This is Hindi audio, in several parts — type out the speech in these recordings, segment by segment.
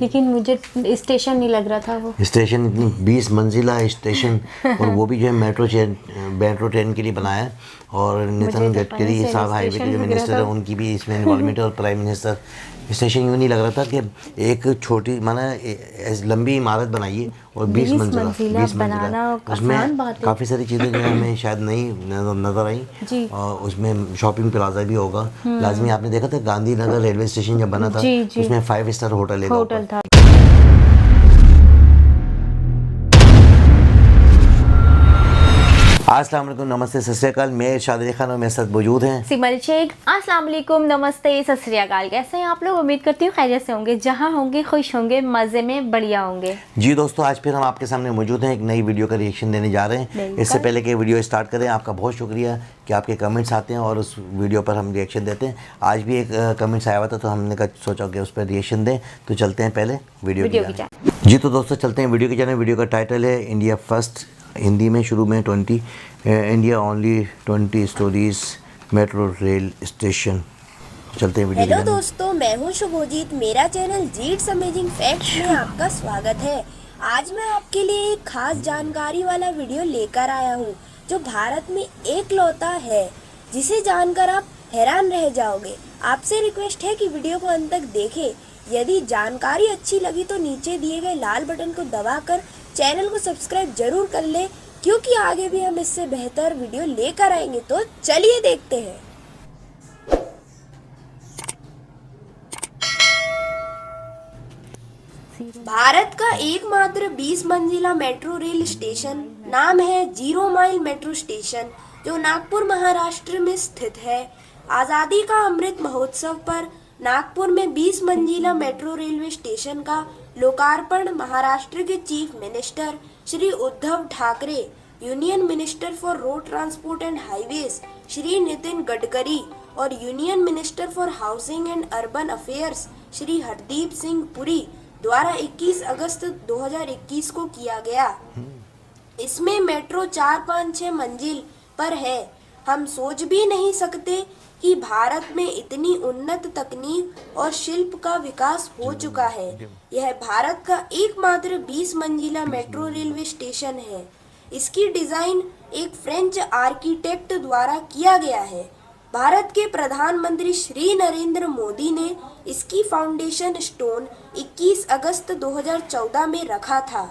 लेकिन मुझे स्टेशन नहीं लग रहा था वो। स्टेशन इतनी 20 मंजिला स्टेशन और वो भी जो है मेट्रो ट्रेन के लिए बनाया है। और नितिन तो गडकरी कहीं से साहब हाईवे स्टेशन के जो लग रहा मिनिस्टर था। है उनकी भी इसमें इन्वॉल्वमेंट है। और प्राइम मिनिस्टर स्टेशन यूँ नहीं लग रहा था कि एक छोटी माना लंबी इमारत बनाइए और 20 20 मंजिला मंजिला 20 मंजिला बनाना उसमें आसान बात है। काफ़ी सारी चीज़ें जो है हमें शायद नहीं नज़र आई। जी। और उसमें शॉपिंग प्लाजा भी होगा लाजमी। आपने देखा था गांधीनगर रेलवे स्टेशन जब बना था जी तो जी। उसमें 5 स्टार होटल लेगा होटल ऊपर। था। अस्सलाम वालेकुम, नमस्ते, सत श्री अकाल। मैं इरशाद अली खान और मेरे साथ मौजूद हैं सिमल शेख। अस्सलाम वालेकुम, नमस्ते, सत श्री अकाल। कैसे हैं आप लोग? उम्मीद करती हूँ खैरियत से होंगे, जहाँ होंगे खुश होंगे, मज़े में बढ़िया होंगे। जी दोस्तों, आज फिर हम आपके सामने मौजूद हैं, एक नई वीडियो का रिएक्शन देने जा रहे हैं। बिल्कुल। इससे पहले कि वीडियो स्टार्ट करें, आपका बहुत शुक्रिया कि आपके कमेंट्स आते हैं और उस वीडियो पर हम रिएक्शन देते हैं। आज भी एक कमेंट्स आया हुआ था तो हमने सोचा कि उस पर रिएक्शन दें। तो चलते हैं पहले वीडियो की जानिब। जी तो दोस्तों चलते हैं वीडियो की जानिब। वीडियो का टाइटल है इंडिया फर्स्ट, हिंदी में शुरू में 20 India only 20 stories metro rail station. चलते हैं वीडियो की हेलो जानिब। दोस्तों, मैं हूं शुभोजीत। मेरा चैनल जीट्स अमेजिंग फैक्ट्स में आपका स्वागत है। आज मैं आपके लिए एक खास जानकारी वाला वीडियो लेकर आया हूं, जो भारत में एकलौता है, जिसे जानकर आप हैरान रह जाओगे। आपसे रिक्वेस्ट है कि वीडियो को अंत तक देखें। यदि जानकारी अच्छी लगी तो नीचे दिए गए लाल बटन को दबाकर चैनल को सब्सक्राइब जरूर कर ले, क्योंकि आगे भी हम इससे बेहतर वीडियो लेकर आएंगे। तो चलिए देखते हैं। भारत का एकमात्र 20 मंजिला मेट्रो रेल स्टेशन नाम है जीरो माइल मेट्रो स्टेशन, जो नागपुर महाराष्ट्र में स्थित है। आजादी का अमृत महोत्सव पर नागपुर में 20 मंजिला मेट्रो रेलवे स्टेशन का लोकार्पण महाराष्ट्र के chief minister Shri Uddhav Thackeray, union minister for road transport and highways Shri Nitin Gadkari और union minister for housing and urban affairs Shri Hardeep Singh Puri द्वारा 21 अगस्त 2021 को किया गया। इसमें मेट्रो 4-5-6 मंजिल पर है। हम सोच भी नहीं सकते कि भारत में इतनी उन्नत तकनीक और शिल्प का विकास हो चुका है। यह भारत का एकमात्र 20 मंजिला मेट्रो रेलवे स्टेशन है। इसकी डिजाइन एक फ्रेंच आर्किटेक्ट द्वारा किया गया है। भारत के प्रधानमंत्री श्री नरेंद्र मोदी ने इसकी फाउंडेशन स्टोन 21 अगस्त 2014 में रखा था।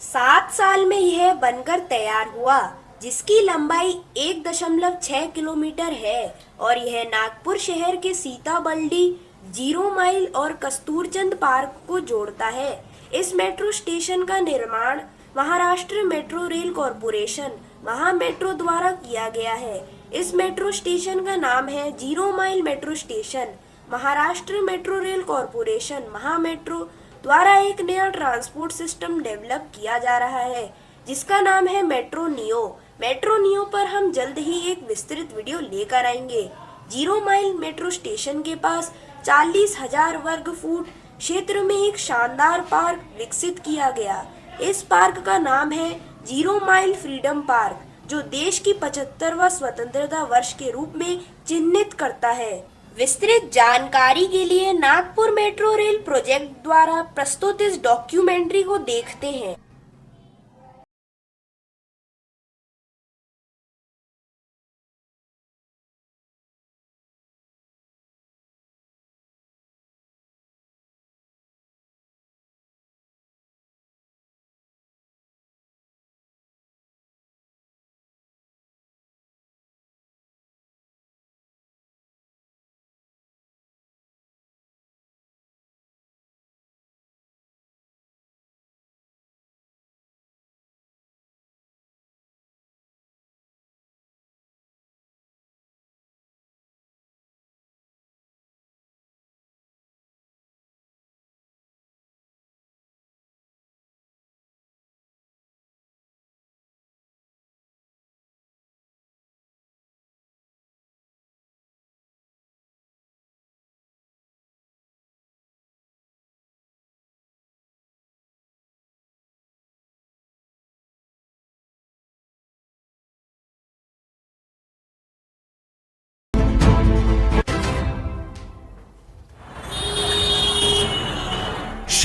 7 साल में यह बनकर तैयार हुआ, जिसकी लंबाई 1.6 किलोमीटर है और यह नागपुर शहर के सीताबल्डी, जीरो माइल और कस्तूरचंद पार्क को जोड़ता है। इस मेट्रो स्टेशन का निर्माण महाराष्ट्र मेट्रो रेल कॉरपोरेशन महा मेट्रो द्वारा किया गया है। इस मेट्रो स्टेशन का नाम है zero mile metro station. Maharashtra metro rail corporation महा मेट्रो द्वारा एक नया ट्रांसपोर्ट सिस्टम डेवलप किया जा रहा है, जिसका नाम है मेट्रो नियो। मेट्रो नियो पर हम जल्द ही एक विस्तृत वीडियो लेकर आएंगे। जीरो माइल मेट्रो स्टेशन के पास 40,000 वर्ग फुट क्षेत्र में एक शानदार पार्क विकसित किया गया। इस पार्क का नाम है जीरो माइल फ्रीडम पार्क, जो देश की 75वां स्वतंत्रता वर्ष के रूप में चिन्हित करता है। विस्तृत जानकारी के लिए नागपुर मेट्रो रेल प्रोजेक्ट द्वारा प्रस्तुत इस डॉक्यूमेंट्री को देखते हैं।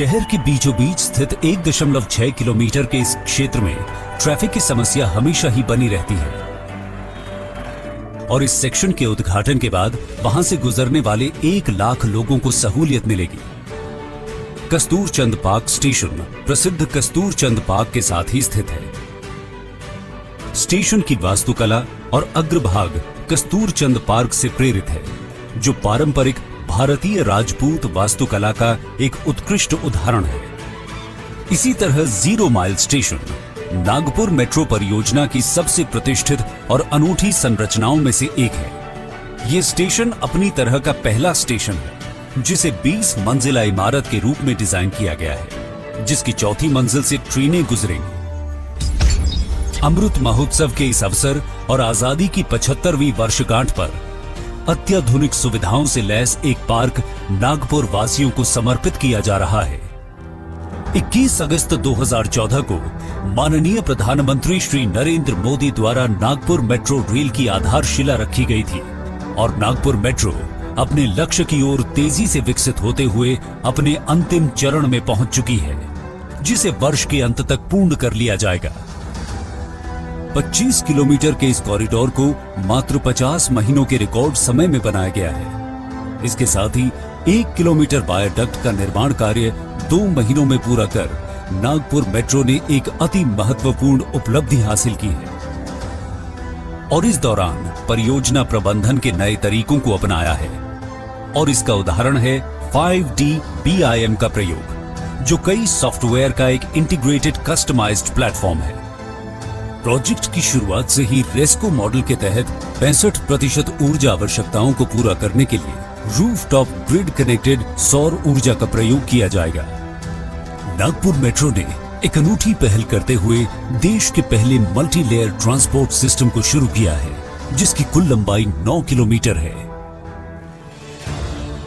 शहर के बीचों बीच स्थित 1.6 किलोमीटर के इस क्षेत्र में ट्रैफिक की समस्या हमेशा ही बनी रहती है और इस सेक्शन के उद्घाटन के बाद वहां से गुजरने वाले 1 लाख लोगों को सहूलियत मिलेगी। कस्तूरचंद पार्क स्टेशन प्रसिद्ध कस्तूरचंद पार्क के साथ ही स्थित है। स्टेशन की वास्तुकला और अग्रभाग कस्तूरचंद पार्क से प्रेरित है, जो पारंपरिक भारतीय राजपूत वास्तुकला का एक उत्कृष्ट उदाहरण है। इसी तरह 0 माइल स्टेशन नागपुर मेट्रो परियोजना की सबसे प्रतिष्ठित और अनूठी संरचनाओं में से एक है। ये स्टेशन अपनी तरह का पहला स्टेशन है जिसे 20 मंजिला इमारत के रूप में डिजाइन किया गया है, जिसकी चौथी मंजिल से ट्रेनें गुजरेंगी। अमृत महोत्सव के इस अवसर और आजादी की 75वीं वर्षगांठ पर अत्याधुनिक सुविधाओं से लैस एक पार्क नागपुर वासियों को समर्पित किया जा रहा है। 21 अगस्त 2014 को माननीय प्रधानमंत्री श्री नरेंद्र मोदी द्वारा नागपुर मेट्रो रेल की आधारशिला रखी गई थी और नागपुर मेट्रो अपने लक्ष्य की ओर तेजी से विकसित होते हुए अपने अंतिम चरण में पहुंच चुकी है, जिसे वर्ष के अंत तक पूर्ण कर लिया जाएगा। 25 किलोमीटर के इस कॉरिडोर को मात्र 50 महीनों के रिकॉर्ड समय में बनाया गया है। इसके साथ ही 1 किलोमीटर वायाडक्ट का निर्माण कार्य 2 महीनों में पूरा कर नागपुर मेट्रो ने एक अति महत्वपूर्ण उपलब्धि हासिल की है और इस दौरान परियोजना प्रबंधन के नए तरीकों को अपनाया है और इसका उदाहरण है 5D BIM का प्रयोग, जो कई सॉफ्टवेयर का एक इंटीग्रेटेड कस्टमाइज्ड प्लेटफॉर्म है। प्रोजेक्ट की शुरुआत से ही रेस्को मॉडल के तहत 65% ऊर्जा आवश्यकताओं को पूरा करने के लिए रूफटॉप ग्रिड कनेक्टेड सौर ऊर्जा का प्रयोग किया जाएगा। नागपुर मेट्रो ने एक अनूठी पहल करते हुए देश के पहले मल्टी लेयर ट्रांसपोर्ट सिस्टम को शुरू किया है, जिसकी कुल लंबाई 9 किलोमीटर है।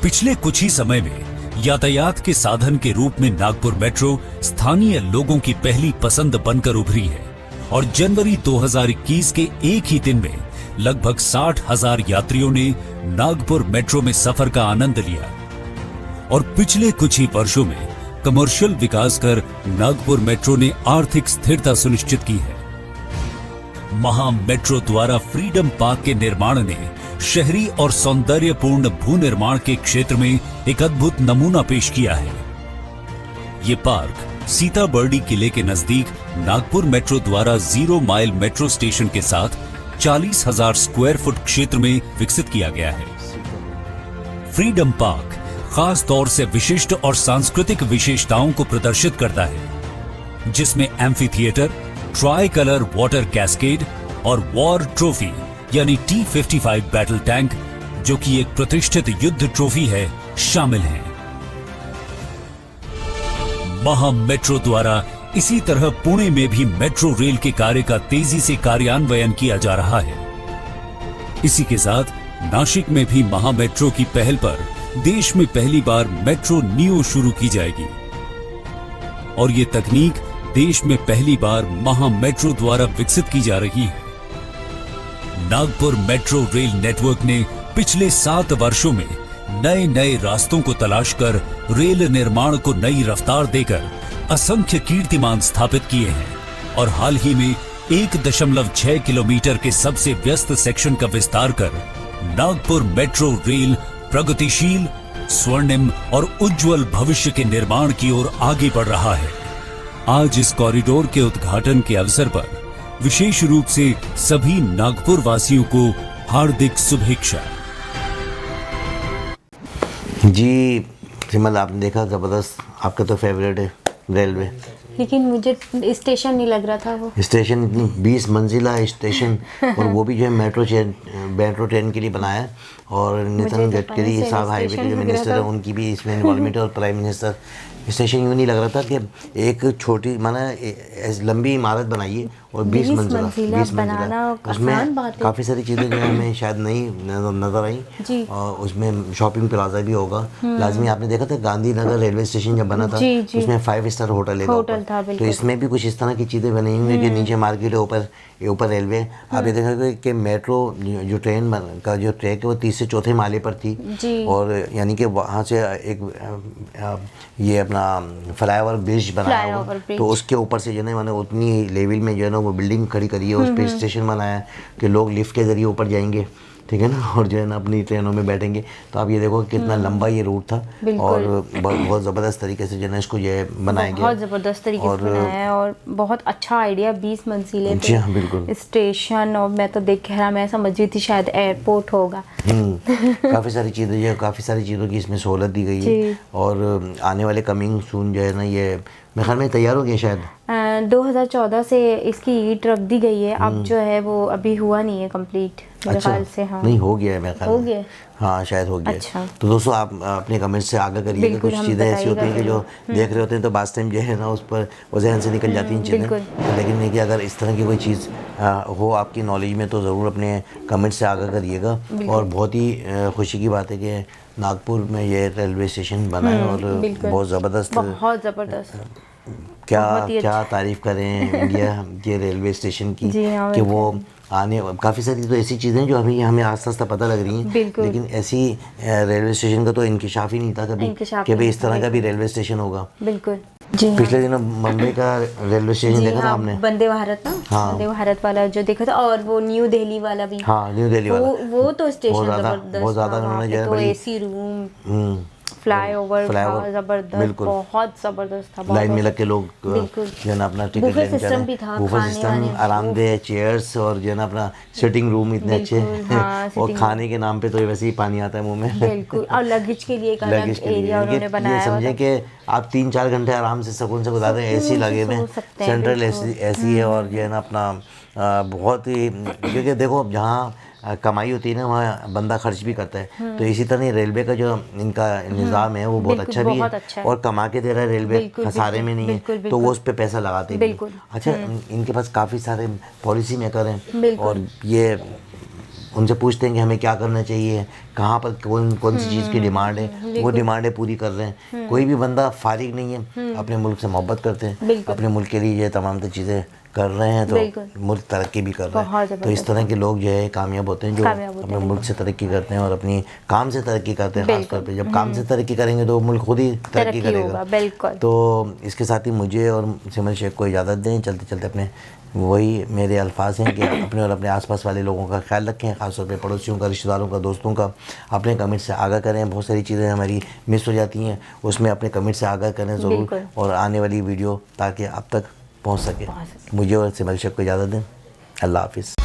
पिछले कुछ ही समय में यातायात के साधन के रूप में नागपुर मेट्रो स्थानीय लोगों की पहली पसंद बनकर उभरी है और जनवरी 2021 के एक ही दिन में लगभग 60,000 यात्रियों ने नागपुर मेट्रो में सफर का आनंद लिया और पिछले कुछ ही वर्षों में कमर्शियल विकास कर नागपुर मेट्रो ने आर्थिक स्थिरता सुनिश्चित की है। महा मेट्रो द्वारा फ्रीडम पार्क के निर्माण ने शहरी और सौंदर्यपूर्ण भू निर्माण के क्षेत्र में एक अद्भुत नमूना पेश किया है। ये पार्क सीताबर्डी किले के नजदीक नागपुर मेट्रो द्वारा 0 माइल मेट्रो स्टेशन के साथ 40,000 स्क्वायर फुट क्षेत्र में विकसित किया गया है। फ्रीडम पार्क खास तौर से विशिष्ट और सांस्कृतिक विशेषताओं को प्रदर्शित करता है, जिसमें amphi theatre, try colour water cascade और वॉर ट्रॉफी यानी T-55 बैटल टैंक, जो कि एक प्रतिष्ठित युद्ध ट्रॉफी है, शामिल हैं। महा मेट्रो द्वारा इसी तरह पुणे में भी मेट्रो रेल के कार्य का तेजी से कार्यान्वयन किया जा रहा है। इसी के साथ नासिक में भी महा मेट्रो की पहल पर देश में पहली बार मेट्रो नियो शुरू की जाएगी और ये तकनीक देश में पहली बार महा मेट्रो द्वारा विकसित की जा रही है। नागपुर मेट्रो रेल नेटवर्क ने पिछले 7 वर्षों में नए नए रास्तों को तलाश कर रेल निर्माण को नई रफ्तार देकर असंख्य कीर्तिमान स्थापित किए हैं और हाल ही में 1.6 किलोमीटर के सबसे व्यस्त सेक्शन का विस्तार कर नागपुर मेट्रो रेल प्रगतिशील, स्वर्णिम और उज्जवल भविष्य के निर्माण की ओर आगे बढ़ रहा है। आज इस कॉरिडोर के उद्घाटन के अवसर पर विशेष रूप से सभी नागपुर वासियों को हार्दिक शुभेच्छा। जी सिमल, आपने देखा, जबरदस्त, आपका तो फेवरेट है रेलवे, लेकिन मुझे स्टेशन नहीं लग रहा था वो स्टेशन। इतनी 20 मंजिला स्टेशन और वो भी जो है मेट्रो ट्रेन के लिए बनाया है और नितिन गडकरी साहब हाईवे के जो मिनिस्टर है उनकी भी इसमें इन्वॉल्वमेंट है और प्राइम मिनिस्टर। स्टेशन यूँ नहीं लग रहा था कि एक छोटी माना लंबी इमारत बनाइए और 20 मंजिला उसमें काफ़ी सारी चीज़ें जो है हमें शायद नहीं नज़र आई और उसमें शॉपिंग प्लाजा भी होगा लाजमी। आपने देखा था गांधीनगर रेलवे स्टेशन जब बना था उसमें 5 स्टार होटल है, था, तो बिल्कुल। इसमें भी कुछ इस तरह की चीज़ें बनी हुई है कि नीचे मार्केट है, ऊपर रेलवे। आप ये देखोगे कि मेट्रो जो ट्रेन का जो ट्रैक है वो 3 से 4थे माले पर थी जी। और यानी कि वहाँ से एक ये अपना फ्लाईओवर ब्रिज बनाया फ्लाईओवर हुआ, ब्रिज। तो उसके ऊपर से जो है ना मैंने उतनी लेवल में जो है ना वो बिल्डिंग खड़ी करी है, उस पर स्टेशन बनाया है कि लोग लिफ्ट के ज़रिए ऊपर जाएंगे, ठीक है ना, और जो है ना अपनी ट्रेनों में बैठेंगे। तो आप ये देखो कि कितना लंबा ये रूट था और बहुत ज़बरदस्त तरीके से जो है ना इसको ये बनाया गया, बहुत ज़बरदस्त तरीके से बनाया है और बहुत अच्छा आइडिया। 20 मंजिले जी हाँ, बिल्कुल। पे स्टेशन, और मैं तो देख रहा, मैं समझ रही थी शायद एयरपोर्ट होगा। काफ़ी सारी चीज़ें जो है, काफ़ी सारी चीज़ों की इसमें सहूलत दी गई है और आने वाले कमिंग सून जो है ना ये मेरे ख्याल में तैयार हो गया शायद। 2014 से इसकी ईंट रख दी गई है, अब जो है वो अभी हुआ नहीं है कंप्लीट मेरे ख्याल से। हाँ, नहीं हो गया है मेरे ख्याल हो में। गया। हाँ शायद हो गया। अच्छा। तो दोस्तों आप अपने कमेंट्स से आगे करिएगा, बिल्कुल, कुछ हम चीज़ें ऐसी होती हैं कि जो बताइएगा देख रहे होते हैं तो बास टाइम जो है ना उस पर वो जहन से निकल जाती हैं चीज़ें, बिल्कुल। लेकिन नहीं कि अगर इस तरह की कोई चीज़ हो आपकी नॉलेज में तो ज़रूर अपने कमेंट्स से आगे करिएगा। और बहुत ही खुशी की बात है कि नागपुर में ये रेलवे स्टेशन बना है और बहुत ज़बरदस्त, बहुत ज़बरदस्त। क्या तारीफ़ करें इंडिया के रेलवे स्टेशन की जी हाँ, कि वो आने काफ़ी सारी तो ऐसी चीज़ें जो हमें आस्ता आस्ता पता लग रही हैं, बिल्कुल। लेकिन ऐसी रेलवे स्टेशन का तो इंकिशाफ ही नहीं था कभी इंकिशाफ कि भाई नहीं इस तरह का भी रेलवे स्टेशन होगा। बिल्कुल। जी हाँ। पिछले दिनों मुंबई का रेलवे स्टेशन जी देखा था हाँ, हमने। वंदे भारत ना, हाँ। वंदे भारत वाला जो देखा था, और वो न्यू दिल्ली वाला भी। हाँ, न्यू दिल्ली वाला वो तो स्टेशन बहुत जबरदस्त ज़्यादा था, वहाँ उन्होंने जो पे है तो बड़ी एसी रूम, फ्लाईओवर था जबरदस्त, बिल्कुल। बहुत जबरदस्त था। लाइन में लग के लोग बिल्कुल। जो है ना अपना टिकट बुफे लेने सिस्टम भी था, बुफे खाने सिस्टम, वाने। आरामदेह चेयर्स और जो है ना अपना सिटिंग रूम इतने अच्छे बिल्कुल, हाँ, और सिटिंग खाने के नाम पे तो वैसे ही पानी आता है मुंह में। बिल्कुल। और लगेज के लिए एक अलग लगेज के लिए एरिया उन्होंने बनाया ये हुआ समझे था। कि आप 3-4 घंटे आराम से सुकून से गुजार दें, एसी लगे हुए, सो सकते हैं, सेंट्रल बिल्कुल। एसी है और जो है ना अपना बहुत ही, क्योंकि देखो जहाँ कमाई होती है ना वहाँ बंदा खर्च भी करता है, तो इसी तरह रेलवे का जो इनका निज़ाम है वो बहुत बिल्कुल, अच्छा भी बहुत है अच्छा है। और कमा के दे रहा है रेलवे, बिल्कुल, खसारे बिल्कुल, में नहीं है, बिल्कुल, तो बिल्कुल। वो उस पर पैसा लगाते भी हैं। बिल्कुल। अच्छा, इनके पास काफ़ी सारे पॉलिसी मेकर हैं बिल्कुल। और ये उनसे पूछते हैं कि हमें क्या करना चाहिए, कहाँ पर कौन सी चीज़ की डिमांड है, वो डिमांडें पूरी कर रहे हैं। कोई भी बंदा फारिग नहीं है, अपने मुल्क से मोहब्बत करते हैं, अपने मुल्क के लिए ये तमाम तो चीज़ें कर रहे हैं, तो मुल्क तरक्की भी कर रहा है। तो इस तरह के लोग जो है कामयाब होते हैं जो अपने मुल्क से तरक्की करते हैं और अपनी काम से तरक्की करते हैं। ख़ासतौर पे जब काम से तरक्की करेंगे तो मुल्क खुद ही तरक्की करेगा। बिल्कुल। तो इसके साथ ही मुझे और सिमर शेख को इजाज़त दें, चलते चलते अपने वही मेरे अल्फाज हैं कि अपने और अपने आसपास वाले लोगों का ख्याल रखें, ख़ासतौर पे पड़ोसियों का, रिश्तेदारों का, दोस्तों का। अपने कमेंट से आगाह करें, बहुत सारी चीज़ें हमारी मिस हो जाती हैं, उसमें अपने कमेंट से आगाह करें ज़रूर, और आने वाली वीडियो ताकि आप तक पहुंच सके। मुझे और सिमर शेख को इजाज़त दें। अल्लाह हाफिज़।